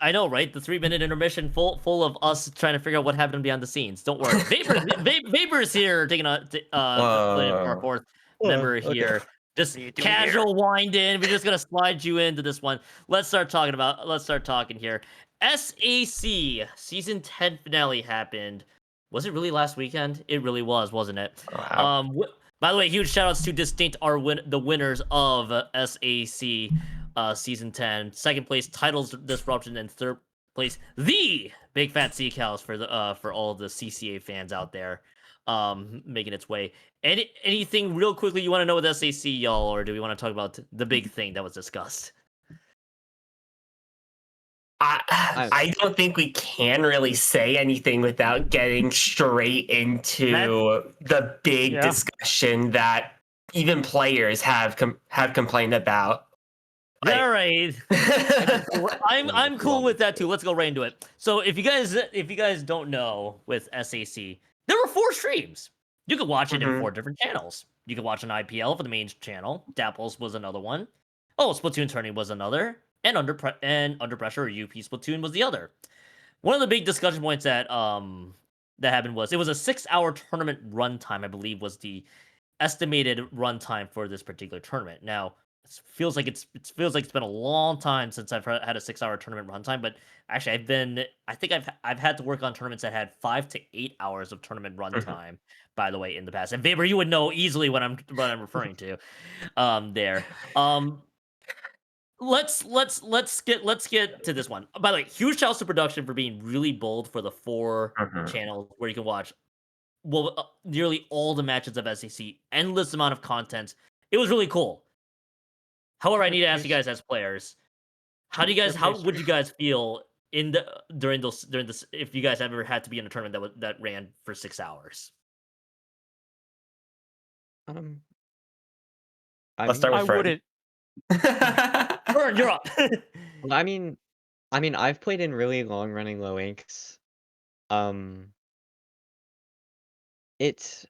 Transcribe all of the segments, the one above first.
I know, right? The 3-minute intermission full of us trying to figure out what happened behind the scenes. Don't worry. Vapor's here taking playing for our Whoa. fourth Oh, member okay. here. Just What are you doing here? casual wind in. We're just gonna slide you into this one. Let's start talking here. SAC season 10 finale happened. Was it really last weekend? It really was, wasn't it? Wow. By the way, huge shout outs to Distinct the winners of SAC season 10. Second place, Titles Disruption, and third place, the Big Fat Sea Cows for all the CCA fans out there, making its way. Anything real quickly you want to know with SAC, y'all, or do we want to talk about the big thing that was discussed? I, I I don't think we can really say anything without getting straight into the big Yeah. discussion that even players have complained about. Like, All right. I'm cool with that too. Let's go right into it. So if you guys don't know with SAC, there were 4 streams. You could watch it in Mhm. 4 different channels. You could watch an IPL for the main channel. Dapples was another one. Oh, Splatoon Tourney was another, and Under Pressure or UP Splatoon was the other. One of the big discussion points that happened was it was a 6-hour tournament runtime. I believe was the estimated runtime for this particular tournament. Now, it feels like it's been a long time since I've had a 6-hour tournament runtime, but actually I think I've had to work on tournaments that had 5 to 8 hours of tournament Mhm. runtime, by the way, in the past. And Faber, you would know easily what I'm referring to there. Um let's get to this one. By the way, huge shouts to production for being really bold for the 4 Mhm. channels where you can watch nearly all the matches of SEC, endless amount of content. It was really cool. However, I need to ask you Here's guys as players, how here's would you guys feel in the during this if you guys ever had to be in a tournament that ran for 6 hours? um I Let's start with I mean Fern. wouldn't. Vern, you're up. well, I mean I've played in really long running low inks. Um it's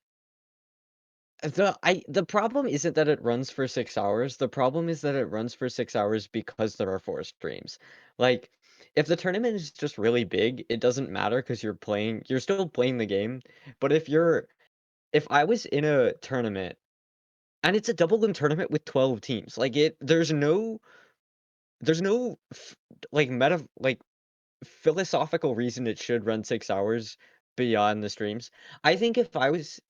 the problem isn't that it runs for 6 hours, the problem is that it runs for 6 hours because there are 4 streams. Like, if the tournament is just really big, it doesn't matter because you're still playing the game, but if I was in a tournament and it's a double win tournament with 12 teams, like, there's no philosophical reason it should run 6 hours beyond the streams. I think if I was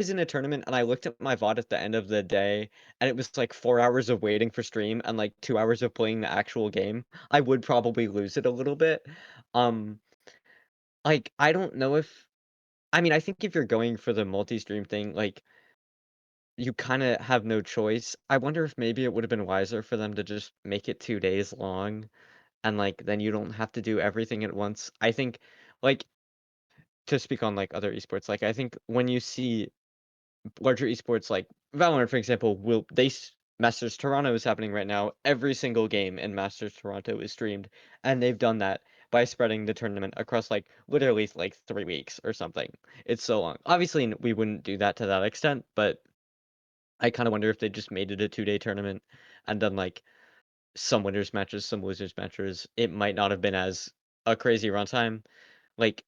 in a tournament and I looked at my VOD at the end of the day, and it was, like, 4 hours of waiting for stream and, like, 2 hours of playing the actual game, I would probably lose it a little bit. Um, like, I don't know if I mean, I think if you're going for the multi-stream thing, like, you kinda have no choice. I wonder if maybe it would've been wiser for them to just make it 2 days long, and, like, then you don't have to do everything at once. I think, like, to speak on, like, other esports, like, I think when you see larger esports like Valorant, for example, will they s Masters Toronto is happening right now. Every single game in Masters Toronto is streamed, and they've done that by spreading the tournament across, like, literally, like, 3 weeks or something. It's so long. Obviously, we wouldn't do that to that extent, but I kinda wonder if they just made it a 2-day tournament and done, like, some winners matches, some losers matches. It might not have been as a crazy runtime. Like,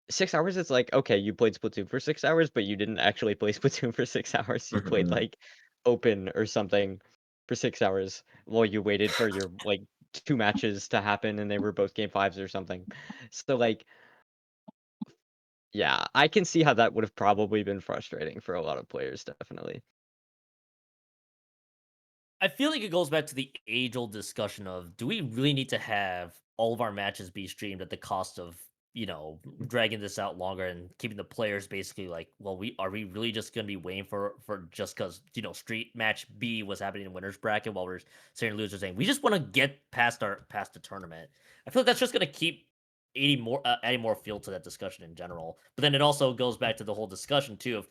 6 hours, it's like, okay, you played Splatoon for 6 hours, but you didn't actually play Splatoon for 6 hours. You played, Mhm. like, Open or something for 6 hours while you waited for your, like, 2 matches to happen, and they were both game 5s or something. So, like, yeah, I can see how that would have probably been frustrating for a lot of players, definitely. I feel like it goes back to the age-old discussion of, do we really need to have all of our matches be streamed at the cost of, dragging this out longer and keeping the players basically like, well, we really just gonna be waiting for just because Street Match B was happening in winners bracket while we're saying losers saying we just want to get past the tournament. I feel like that's just gonna keep adding more fuel to that discussion in general. But then it also goes back to the whole discussion too of,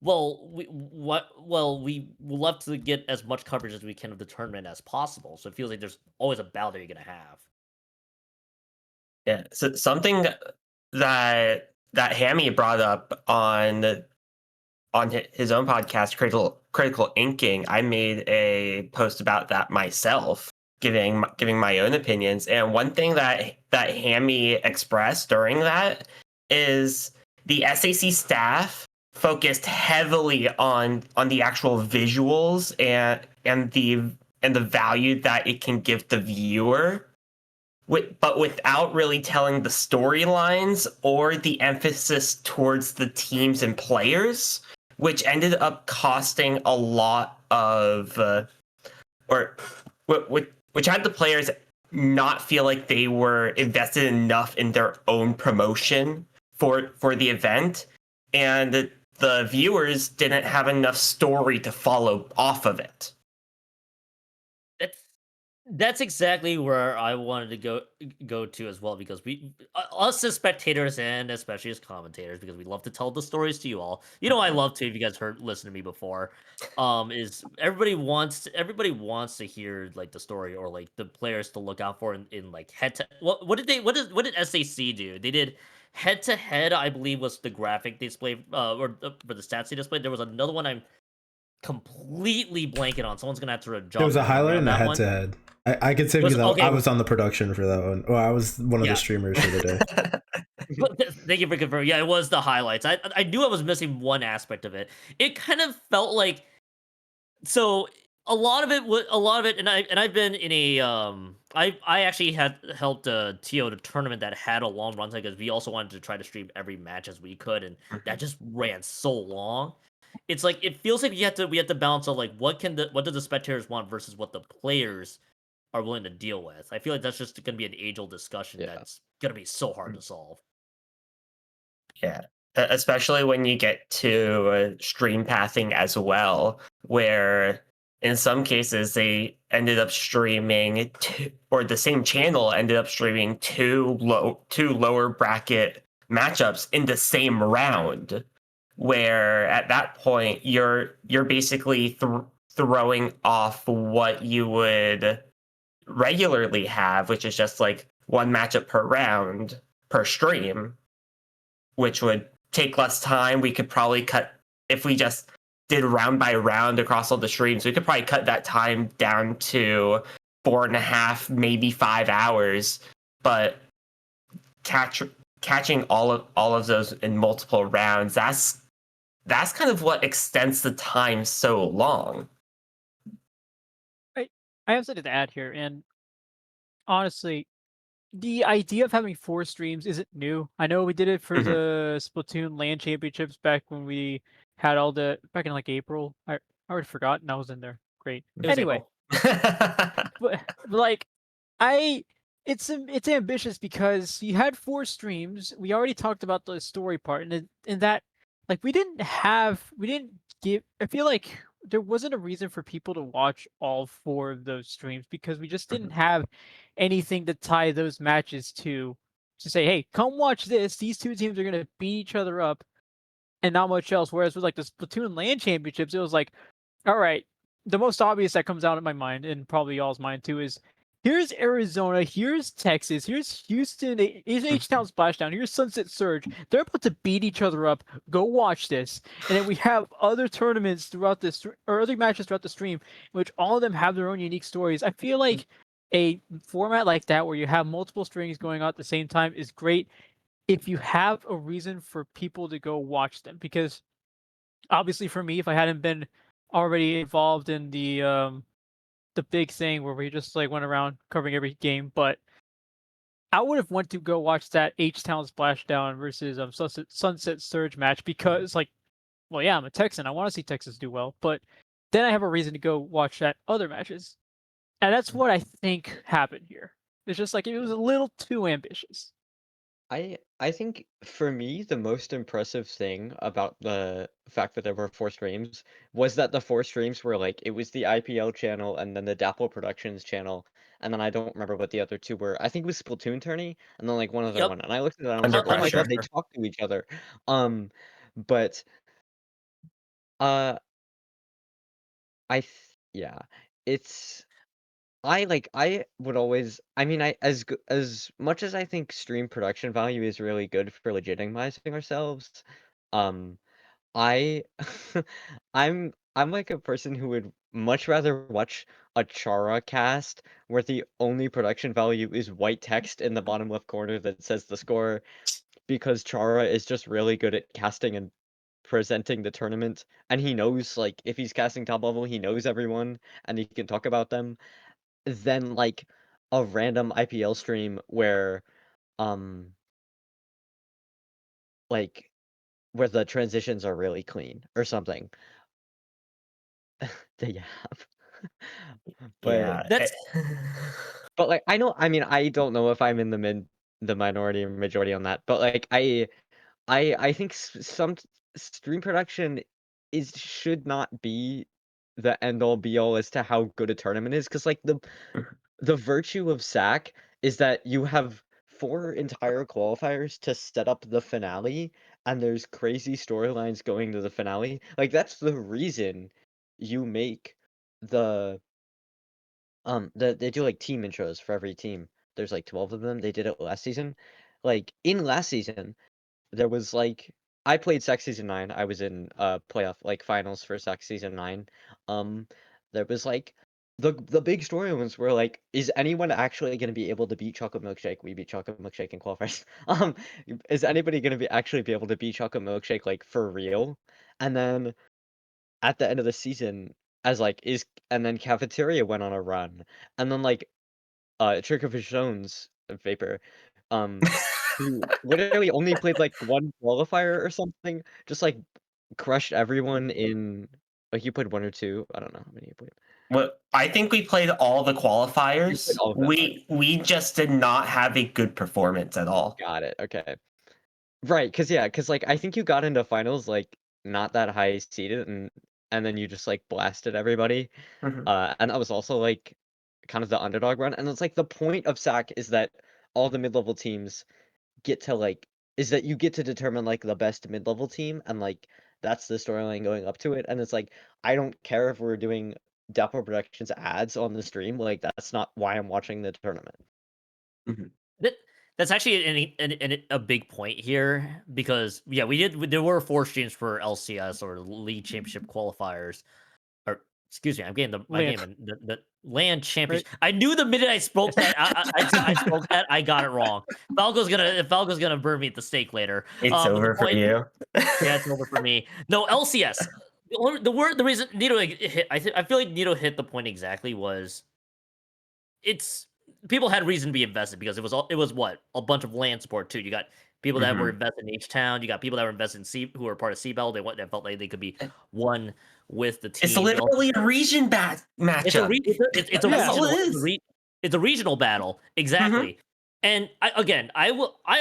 we would love to get as much coverage as we can of the tournament as possible, so it feels like there's always a battle that you're gonna have. Yeah. So something that Hammy brought up on his own podcast, Critical Inking. I made a post about that myself. giving my own opinions. And one thing that Hammy expressed during that is the SAC staff focused heavily on the actual visuals and the value that it can give the viewer, but without really telling the storylines or the emphasis towards the teams and players, which ended up costing a lot of which had the players not feel like they were invested enough in their own promotion for the event, and the viewers didn't have enough story to follow off of it. That's exactly where I wanted to go to as well, because us as spectators and especially as commentators, because we love to tell the stories to you all. You know, I love to. If you guys listened to me before, is everybody wants to hear like the story or like the players to look out for in like head to what did SAC do? They did head to head, I believe, was the graphic display for the stats they displayed. There was another one I'm completely blanking on. Someone's gonna have to jog There was a my memory highlight on and a that head one. to head. I could say Was because okay. I was on the production for that one. Well, I was one of Yeah. the streamers for the day. But thank you for confirming. Yeah, it was the highlights. I knew I was missing one aspect of it. It kind of felt like, so a lot of it, and I've been in a I actually had helped TO the tournament that had a long run time, because we also wanted to try to stream every match as we could, and that just ran so long. It's like it feels like we have to balance out like what do the spectators want versus what the players are willing to deal with. I feel like that's just going to be an age-old discussion Yeah. that's going to be so hard to solve. Yeah, especially when you get to stream pathing as well, where in some cases they ended up streaming or the same channel ended up streaming two lower bracket matchups in the same round, where at that point you're basically throwing off what you would regularly have, which is just like one matchup per round per stream, which would take less time. We could probably cut, if we just did round by round across all the streams, we could probably cut that time down to 4.5, maybe 5 hours. But catching all of those in multiple rounds, that's kind of what extends the time so long. I have something to add here, and honestly, the idea of having 4 streams isn't new. I know we did it for the Splatoon LAN championships back when we had back in like April. I already forgot, and I was in there. Great. Anyway, but like it's ambitious because you had 4 streams. We already talked about the story part, and in that, like we didn't give. I feel like there wasn't a reason for people to watch all 4 of those streams because we just didn't have anything to tie those matches to say, hey, come watch this. These 2 teams are gonna beat each other up, and not much else. Whereas with like the Splatoon LAN championships, it was like, all right, the most obvious that comes out in my mind, and probably y'all's mind too, is here's Arizona, here's Texas, here's Houston, here's H-Town Splashdown, here's Sunset Surge. They're about to beat each other up. Go watch this. And then we have other tournaments throughout this, or other matches throughout the stream, in which all of them have their own unique stories. I feel like a format like that, where you have multiple strings going on at the same time, is great if you have a reason for people to go watch them. Because obviously for me, if I hadn't been already involved in the big thing where we just like went around covering every game, but I would have went to go watch that H-Town Splashdown versus Sunset Surge match because, like, well, yeah, I'm a Texan. I want to see Texas do well, but then I have a reason to go watch that other matches, and that's what I think happened here. It's just like it was a little too ambitious. I think for me, the most impressive thing about the fact that there were 4 streams was that the 4 streams were like, it was the IPL channel and then the Dapple Productions channel, and then I don't remember what the other 2 were. I think it was Splatoon Tourney, and then like one other Yep. one. And I looked at that and I was Under like, oh my god, they Pressure. talk to each other. But uh yeah, it's I would always, I mean, as much as I think stream production value is really good for legitimizing ourselves, I I'm like a person who would much rather watch a Chara cast where the only production value is white text in the bottom left corner that says the score, because Chara is just really good at casting and presenting the tournament, and he knows, like, if he's casting top level, he knows everyone, and he can talk about them, than, like, a random IPL stream where, like, where the transitions are really clean or something. That you have. But Yeah. That's but, like, I mean, I don't know if I'm in the minority or majority on that, but, like, I think some stream production should not be the end all be all as to how good a tournament is, because like the virtue of SAC is that you have 4 entire qualifiers to set up the finale, and there's crazy storylines going to the finale. Like, that's the reason you make the they do, like, team intros for every team. There's, like, 12 of them. They did it last season. Like, in last season, there was, like, I played SAC Season 9. I was in, playoff, like, finals for SAC Season 9. Um, there was, like, the big storylines were, like, is anyone actually gonna be able to beat Chocolate Milkshake? We beat Chocolate Milkshake in qualifiers. Is anybody gonna actually be able to beat Chocolate Milkshake, like, for real? And then at the end of the season, as, like, and then Cafeteria went on a run, and then, like, Trick of His Jones, Vapor, um, who literally only played, like, 1 qualifier or something, just, like, crushed everyone in like, you played 1 or 2? I don't know how many you played. Well, I think we played all the You played qualifiers. all of them, okay. We just did not have a good performance at all. Got it, okay. Right, because like, I think you got into finals, like, not that high seeded, and then you just, like, blasted everybody, Mhm. and that was also, like, kind of the underdog run, and it's like, the point of SAC is that all the mid-level teams get to, like is that you get to determine, like, the best mid-level team, and, like, that's the storyline going up to it, and it's like, I don't care if we're doing Dapper Productions ads on the stream, like, that's not why I'm watching the tournament. that, that's actually a big point here because yeah, there were 4 streams for LCS or League Championship qualifiers, or excuse me, I'm getting Land, the land right? championship. I knew the minute I spoke that I spoke that I got it wrong. Falco's gonna burn me at the stake later. It's But the over for point, you. yeah, it's over for me. No, LCS. The reason Nito hit, I feel like Nito hit the point exactly was it's people had reason to be invested because it was what a bunch of land support too. You got people that were Mhm. invested in H Town. You got people that were invested in C who were part of CBEL. That felt like they could be one with the It's team. You also literally a region matchup. it's a Yeah. That's all it regional is. it's a regional battle exactly. And I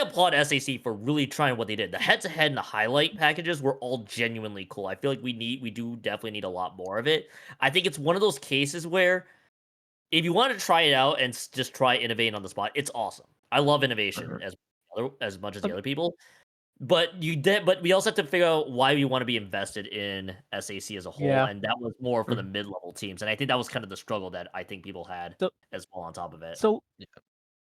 applaud SAC for really trying what they did. The head to head and the highlight packages were all genuinely cool. I feel like we do definitely need a lot more of it. I think it's one of those cases where if you want to try it out and just try innovating on the spot, it's awesome. I love innovation as much as the Um, other people. But we also have to figure out why we want to be invested in SAC as a whole, yeah. and that was more for the mid-level teams. And I think that was kind of the struggle that I think people had So as well on top of it. so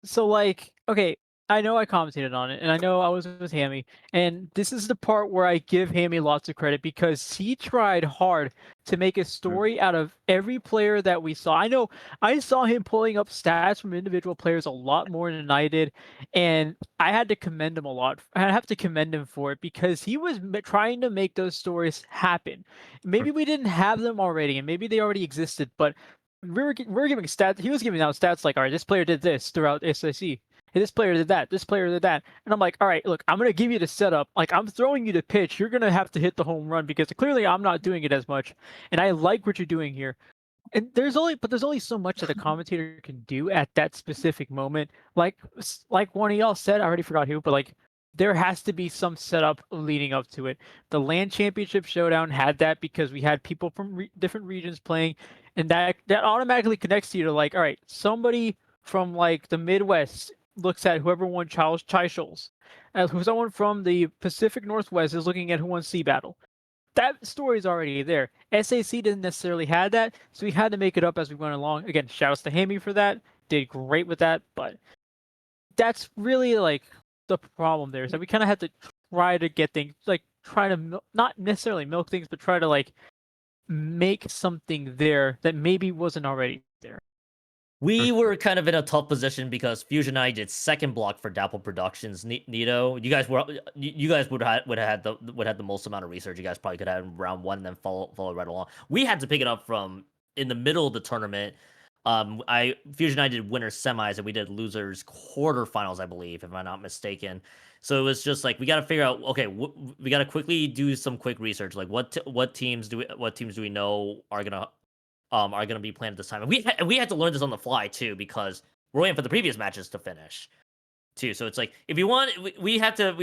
So like, okay, I know I commented on it, and I know I was with Hammy, and this is the part where I give Hammy lots of credit because he tried hard to make a story out of every player that we saw. I know I saw him pulling up stats from individual players a lot more than I did, and I had to commend him a lot. I have to commend him for it because he was trying to make those stories happen. Maybe we didn't have them already, and maybe they already existed, but we're giving stats. He was giving out stats like, all right, this player did this throughout SIC. Hey, this player did that. This player did that. And I'm like, all right, look, I'm gonna give you the setup. Like, I'm throwing you the pitch. You're gonna have to hit the home run because clearly I'm not doing it as much. And I like what you're doing here. And there's only so much that a commentator can do at that specific moment. Like one of y'all said, I already forgot who, but like there has to be some setup leading up to it. The land championship showdown had that because we had people from different regions playing, and that automatically connects you to like, all right, somebody from like the Midwest looks at whoever won Chai Shoals. Someone from the Pacific Northwest is looking at who won Sea Battle. That story's already there. SAC didn't necessarily have that, so we had to make it up as we went along. Again, shouts to Hammy for that. Did great with that, but that's really like the problem there is that we kind of had to try to get things like try to not necessarily milk things, but try to like make something there that maybe wasn't already there. We were kind of in a tough position because Fusion I did second block for Dapple Productions. Nito, you guys would have had the most amount of research. You guys probably could have had round one and then follow right along. We had to pick it up from in the middle of the tournament. Fusion I did winner semis and we did losers quarterfinals, I believe, if I'm not mistaken. So it was just like we got to figure out. Okay, we got to quickly do some quick research. Like what teams do we know are gonna be playing at this time. And we had to learn this on the fly too because we're waiting for the previous matches to finish too. So it's like if you want, we have to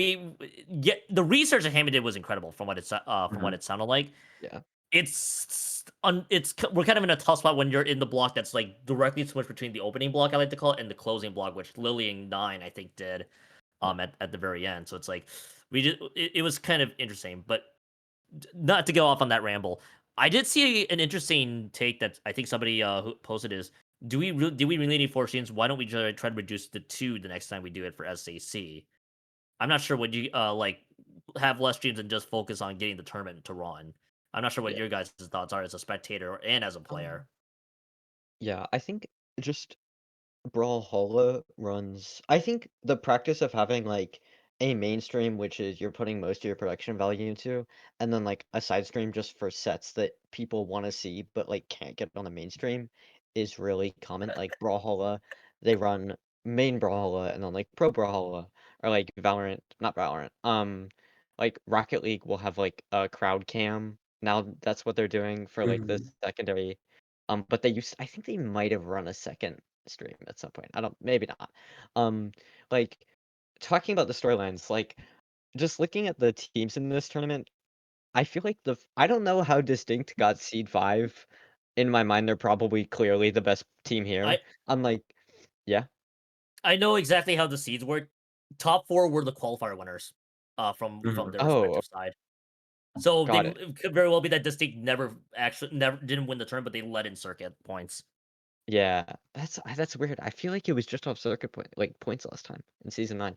get the research that Hammond did was incredible from what it sounded like. Yeah. We're kind of in a tough spot when you're in the block that's like directly switched between the opening block I like to call it and the closing block, which Lily and 9 I think did at the very end. So it's like it was kind of interesting, but not to go off on that ramble. I did see an interesting take that I think somebody who posted is do we really need 4 streams? Why don't we try to reduce the 2 the next time we do it for SAC? I'm not sure what you like have less streams and just focus on getting the tournament to run. I'm not sure what Yeah. your guys' thoughts are as a spectator and as a player. Yeah, I think just Brawlhalla runs. I think the practice of having like a mainstream, which is you're putting most of your production value into, and then like a side stream just for sets that people want to see but like can't get on the mainstream, is really common. Like Brawlhalla, they run main Brawlhalla and then like Pro Brawlhalla, or like Valorant, not Valorant. Like Rocket League will have like a crowd cam. Now that's what they're doing for like the secondary. But I think they might have run a second stream at some point. I don't, maybe not. Um, like talking about the storylines, like just looking at the teams in this tournament, I feel like I don't know how Distinct got seed 5. In my mind, they're probably clearly the best team here. I'm like, yeah. I know exactly how the seeds work. Top 4 were the qualifier winners from their respective side. So Got it could very well be that Distinct never didn't win the turn, but they led in circuit points. Yeah, that's weird. I feel like it was just off circuit points last time in season 9,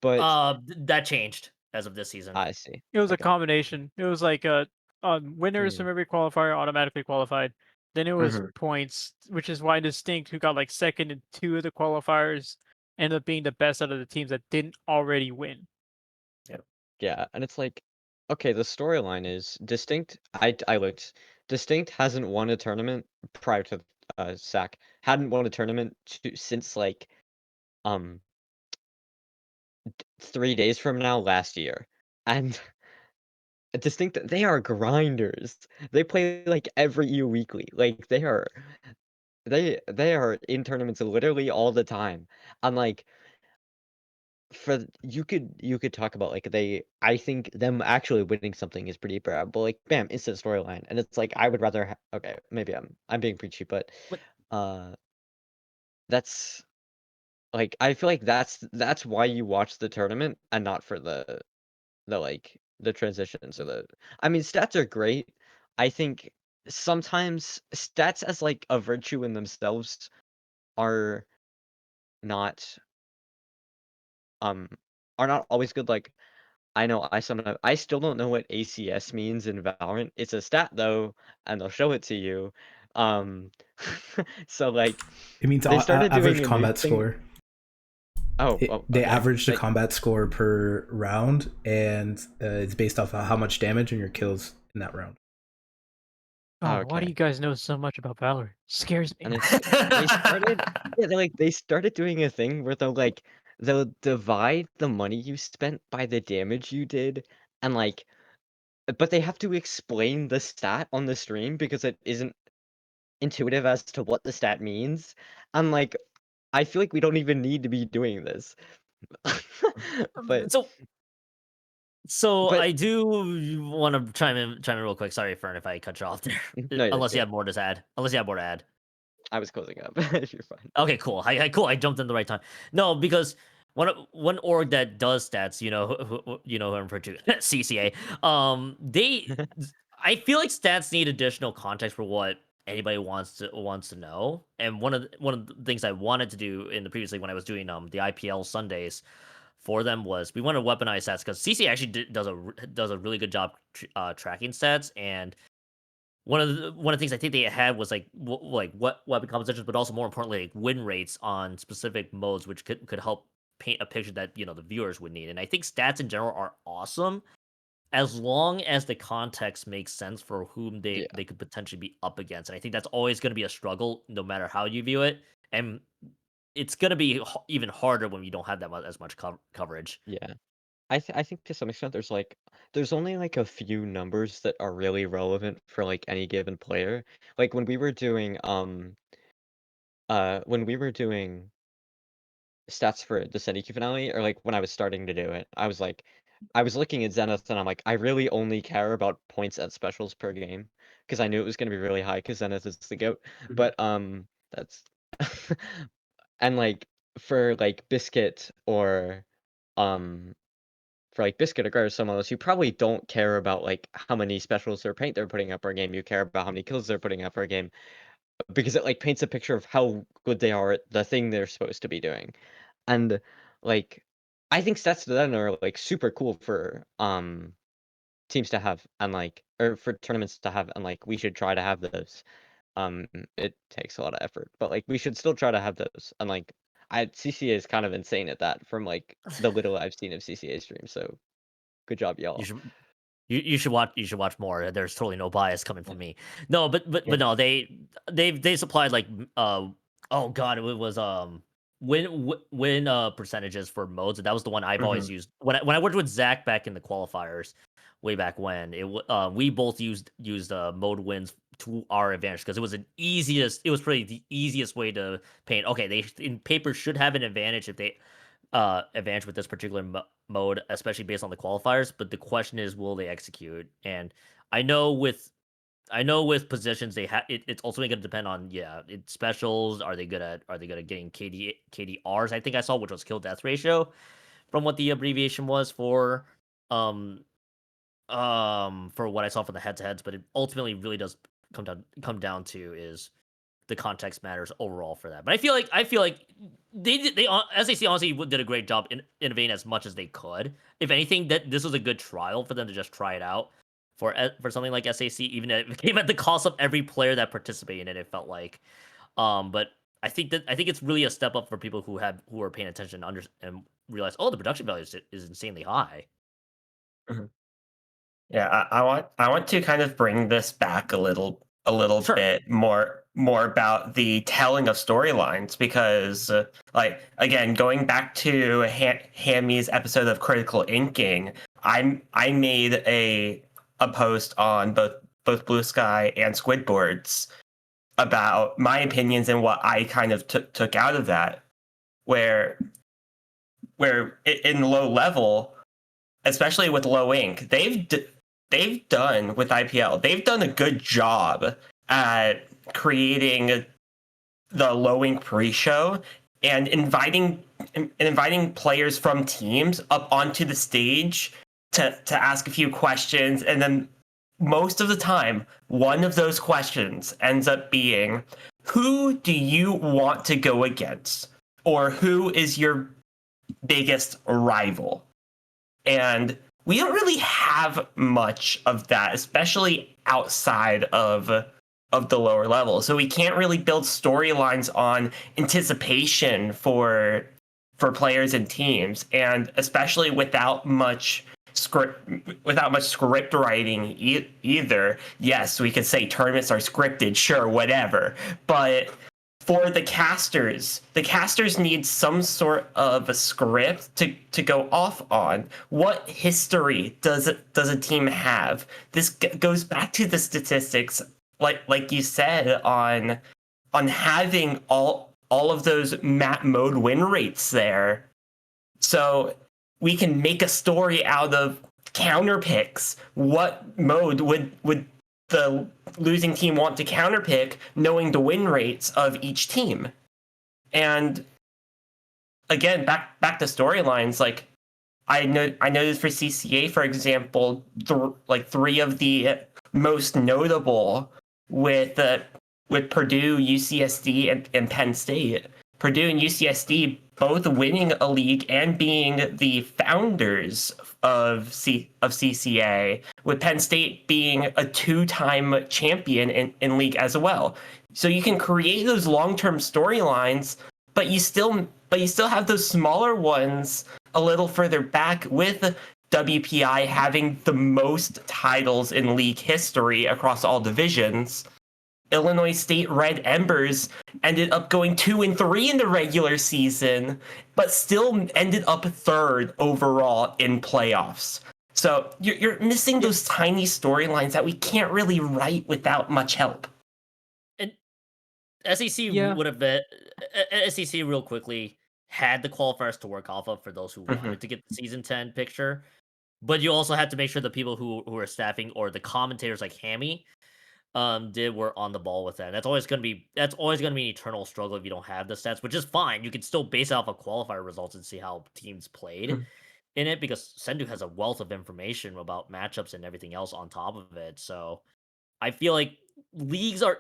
but That changed as of this season. I see. It was a Okay. combination. It was like winners from every qualifier automatically qualified. Then it was points, which is why Distinct, who got like second in 2 of the qualifiers, ended up being the best out of the teams that didn't already win. Yeah, and it's like, okay, the storyline is Distinct. I looked. Distinct hasn't won a tournament prior to SAC. Hadn't won a tournament since like 3 days from now last year. And Distinct, they are grinders. They play like every EU weekly. Like they are in tournaments literally all the time. I'm like, you could talk about like I think them actually winning something is pretty bad, but like bam, instant storyline, and it's like I would rather okay, maybe I'm being preachy, but uh that's like I feel like that's why you watch the tournament and not for the like the transitions or I mean stats are great. I think sometimes stats as like a virtue in themselves are not um are not always good. Like I still don't know what ACS means in Valorant. It's a stat though, and they'll show it to you. So like It means they started average doing a new combat thing. score. They Okay. average the combat score per round, and it's based off of how much damage and your kills in that round. Oh, why do Okay. you guys know so much about Valorant? Scares me. And they started doing a thing where they'll divide the money you spent by the damage you did, and like, but they have to explain the stat on the stream because it isn't intuitive as to what the stat means. I'm like, I feel like we don't even need to be doing this. but So but I do want to chime in real quick. Sorry, Fern, if I cut you off there. no, Unless you yeah, have more to add. Unless you have more to add. I was closing up. You're fine. Okay, cool. Cool. I jumped in the right time. No, because one org that does stats, you know who I'm referring to, CCA. I feel like stats need additional context for what anybody wants to know. And one of the things I wanted to do in the previously when I was doing the IPL Sundays for them was we want to weaponize stats because CCA actually does a really good job tracking stats and one of the things I think they had was like what weapon compositions, but also more importantly like win rates on specific modes, which could help paint a picture that the viewers would need. And I think stats in general are awesome as long as the context makes sense for whom Yeah. they could potentially be up against. And I think that's always going to be a struggle, no matter how you view it. And it's going to be even harder when you don't have as much coverage. Yeah. I think to some extent there's only like a few numbers that are really relevant for like any given player. Like when we were doing stats for the Seniki finale, or like when I was starting to do it, I was looking at Zenith and I'm like, I really only care about points at specials per game because I knew it was going to be really high because Zenith is the goat. But that's and like for like Biscuit or um for like Biscuit or Gar or some of those, you probably don't care about like how many specials or paint they're putting up per game. You care about how many kills they're putting up per game because it like paints a picture of how good they are at the thing they're supposed to be doing. And like I think stats to then are like super cool for teams to have and like or for tournaments to have, and like we should try to have those. It takes a lot of effort, but like we should still try to have those. And like CCA is kind of insane at that from like the little I've seen of CCA streams. So good job, You y'all. should you should watch more. There's totally no bias coming from me. No, Yeah. but no, they supplied like oh god, it was win percentages for modes. And that was the one I've always used when I worked with Zach back in the qualifiers way back when. We both used mode wins to our advantage because it was probably the easiest way to paint. Okay, they in paper should have an advantage if they advantage with this particular mode, especially based on the qualifiers. But the question is, will they execute? And I know with positions they have it's ultimately going to depend on it's specials. Are they good at getting KDRs? I think I saw, which was kill death ratio, from what the abbreviation was um for what I saw from the head to heads. But it ultimately really does come down to is the context matters overall for that. But I feel like they SAC honestly did a great job in innovating as much as they could. If anything, that this was a good trial for them to just try it out for something like SAC, even if it came at the cost of every player that participated in it. It felt like, but I think it's really a step up for people who are paying attention and realize, oh, the production value is insanely high. Yeah, I want to kind of bring this back a little Sure. bit more about the telling of storylines, because like again, going back to Hammy's episode of Critical Inking, I made a post on both Blue Sky and Squidboards about my opinions and what I kind of took out of that, where in low level, especially with low ink, they've done with IPL, they've done a good job at creating the low ink pre-show and inviting players from teams up onto the stage to ask a few questions. And then most of the time, one of those questions ends up being, who do you want to go against? Or who is your biggest rival? And we don't really have much of that, especially outside of the lower level. So we can't really build storylines on anticipation for players and teams, and especially without much script writing either. Yes, we could say tournaments are scripted, sure, whatever, but for the casters need some sort of a script to go off on. What history does a team have? This goes back to the statistics, like you said, on having all of those map mode win rates there, so we can make a story out of counter picks. What mode would the losing team want to counterpick, knowing the win rates of each team? And again, back to storylines. Like I noticed for CCA, for example, three of the most notable with Purdue, UCSD, and Penn State Purdue and UCSD both winning a league and being the founders of CCA, with Penn State being a 2-time champion in league as well. So you can create those long-term storylines, but you still have those smaller ones a little further back, with WPI having the most titles in league history across all divisions. Illinois State Red Embers ended up going 2-3 in the regular season, but still ended up third overall in playoffs. So you're missing those tiny storylines that we can't really write without much help. And SEC would have been SEC real quickly had the qualifiers to work off of for those who wanted to get the season 10 picture. But you also had to make sure the people who are staffing or the commentators like Hammy were on the ball with that. That's always gonna be an eternal struggle if you don't have the stats, which is fine. You can still base it off of qualifier results and see how teams played in it, because Sendu has a wealth of information about matchups and everything else on top of it. So I feel like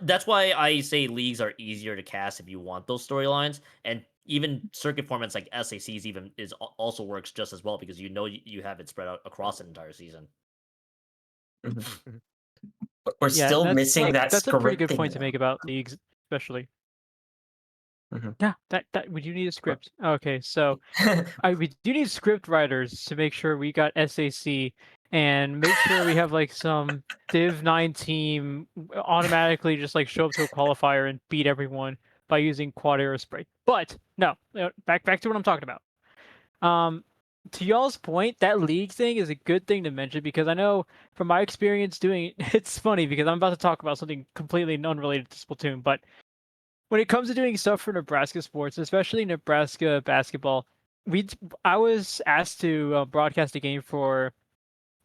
that's why I say leagues are easier to cast if you want those storylines, and even circuit formats like SACs also works just as well, because you have it spread out across an entire season. We're still missing that That's a pretty good scripting, point to though. make about leagues, especially. Mhm. Yeah, that we do need a script. Okay, so we do need script writers to make sure we got SAC and make sure we have like some Div 9 team automatically just like show up to a qualifier and beat everyone by using quad arrow spray. But no, back to what I'm talking about. To y'all's point, that league thing is a good thing to mention, because I know from my experience doing it's funny because I'm about to talk about something completely unrelated to Splatoon, but when it comes to doing stuff for Nebraska sports, especially Nebraska basketball, I was asked to broadcast a game for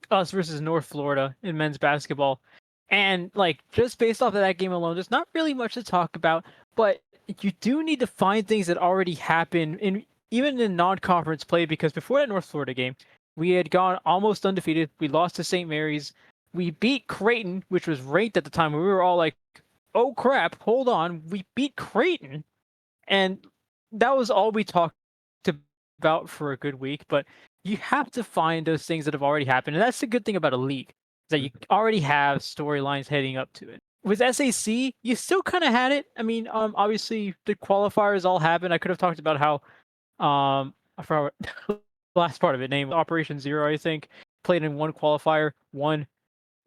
us versus North Florida in men's basketball, and like just based off of that game alone, there's not really much to talk about, but you do need to find things that already happen in even in non-conference play, because before that North Florida game, we had gone almost undefeated. We lost to St. Mary's. We beat Creighton, which was ranked at the time. We were all like, oh crap, hold on, we beat Creighton. And that was all we talked about for a good week. But you have to find those things that have already happened. And that's the good thing about a league, is that you already have storylines heading up to it. With SAC, you still kind of had it. I mean, obviously the qualifiers all happened. I could have talked about how I forgot the last part of it, named Operation Zero, I think, played in one qualifier, won.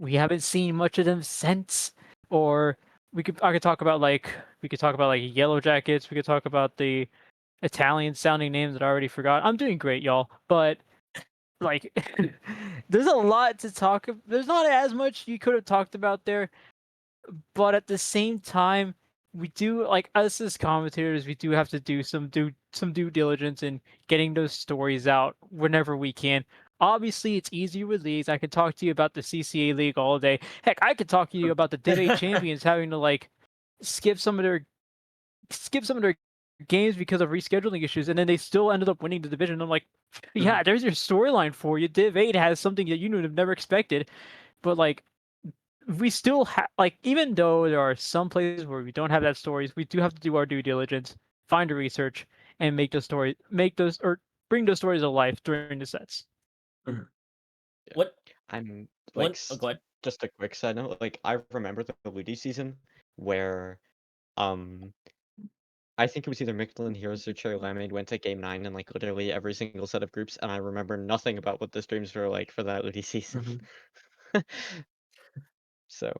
We haven't seen much of them since. Or I could talk about like Yellow Jackets. We could talk about the Italian sounding names that I already forgot. I'm doing great, y'all. But like there's a lot to talk about. There's not as much you could have talked about there. But at the same time, we do, like, us as commentators, we do have to do some due diligence in getting those stories out whenever we can. Obviously, it's easier with leagues. I could talk to you about the CCA league all day. Heck, I could talk to you about the Div 8 champions having to like skip some of their games because of rescheduling issues, and then they still ended up winning the division. I'm like, yeah, there's your storyline for you. Div 8 has something that you would have never expected, but like we still have, like, even though there are some places where we don't have that stories, we do have to do our due diligence, find the research, and bring those stories to life during the sets. What I'm one? like Oh, go ahead. just a quick side note. Like I remember the Ludi season where I think it was either Michelin Heroes or Cherry Lemonade went to game 9 in like literally every single set of groups, and I remember nothing about what the streams were like for that Ludi season. So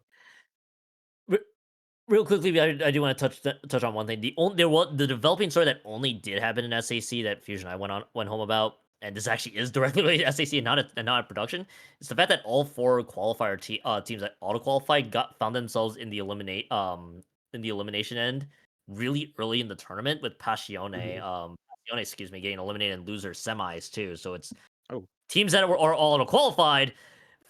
Real quickly, I do want to touch on one thing. The developing story that only did happen in SAC that Fusion and I went home about, and this actually is directly related to SAC and not a production. It's the fact that all 4 qualifier teams that auto qualified found themselves in the elimination end really early in the tournament, with Passione excuse me, getting eliminated in loser semis too. So it's teams that are all auto qualified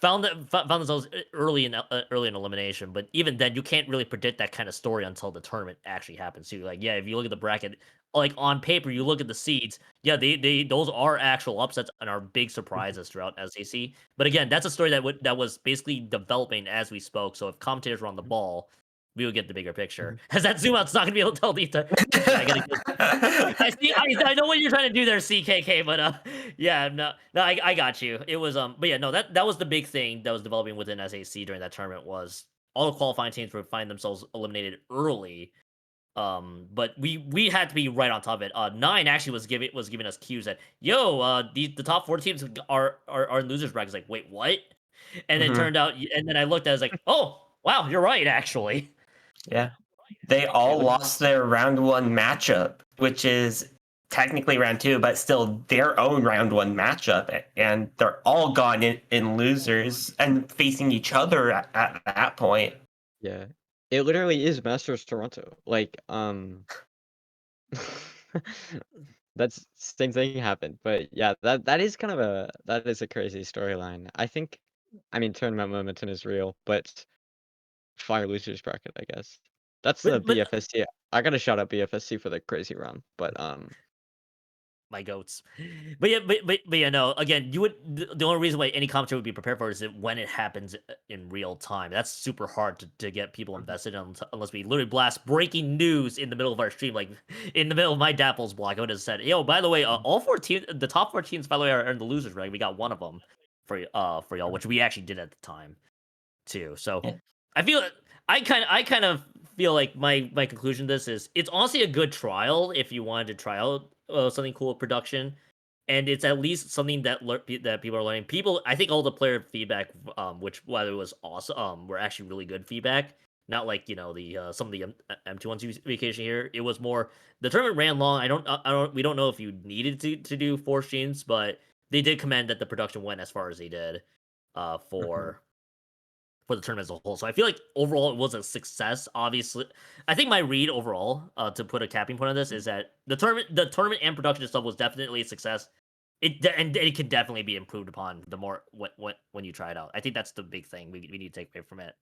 found themselves early in elimination. But even then, you can't really predict that kind of story until the tournament actually happens too. Like, yeah, if you look at the bracket, like on paper, you look at the seeds, yeah, those are actual upsets and are big surprises throughout SAC. But again, that's a story that was basically developing as we spoke. So if commentators were on the ball, we would get the bigger picture. As that zoom out's not gonna be able to tell the. I gotta get. I see. I know what you're trying to do there, CKK. But yeah, no, I got you. It was but yeah, no, that was the big thing that was developing within SAC during that tournament was all the qualifying teams would find themselves eliminated early. But we had to be right on top of it. 9 actually was giving us cues that the top 4 teams are in losers brackets. Like, wait, what? And it turned out, and then I looked at it, I was like, oh wow, you're right, actually. Yeah. They all lost their round 1 matchup, which is technically round 2, but still their own round 1 matchup. And they're all gone in losers and facing each other at that point. Yeah. It literally is Masters Toronto. Like, that's same thing happened. But yeah, that is kind of a crazy storyline. I mean, tournament momentum is real, but fire losers bracket, I guess. That's the But BFSC. I gotta shout out BFSC for the crazy run. But my goats. But yeah, no. Again, the only reason why any commentary would be prepared for is when it happens in real time. That's super hard to get people invested in unless we literally blast breaking news in the middle of our stream, like in the middle of my Dapples block. I would have said, "Yo, by the way, all 4 teams, the top 4 teams, by the way, are in the losers bracket. We got one of them for y'all, which we actually did at the time, too." So Yeah. I kind of feel like my conclusion to this is it's honestly a good trial if you wanted to try out something cool with production, and it's at least something that that people are learning. I think all the player feedback, which while it was awesome, were actually really good feedback. Not like the some of the M21 vacation here. It was more the tournament ran long. We don't know if you needed to do 4 streams, but they did commend that the production went as far as they did for the tournament as a whole. So I feel like overall it was a success. Obviously, I think my read overall, to put a capping point on this, is that the tournament and production stuff was definitely a success. And it can definitely be improved upon the more when you try it out. I think that's the big thing we need to take away from it.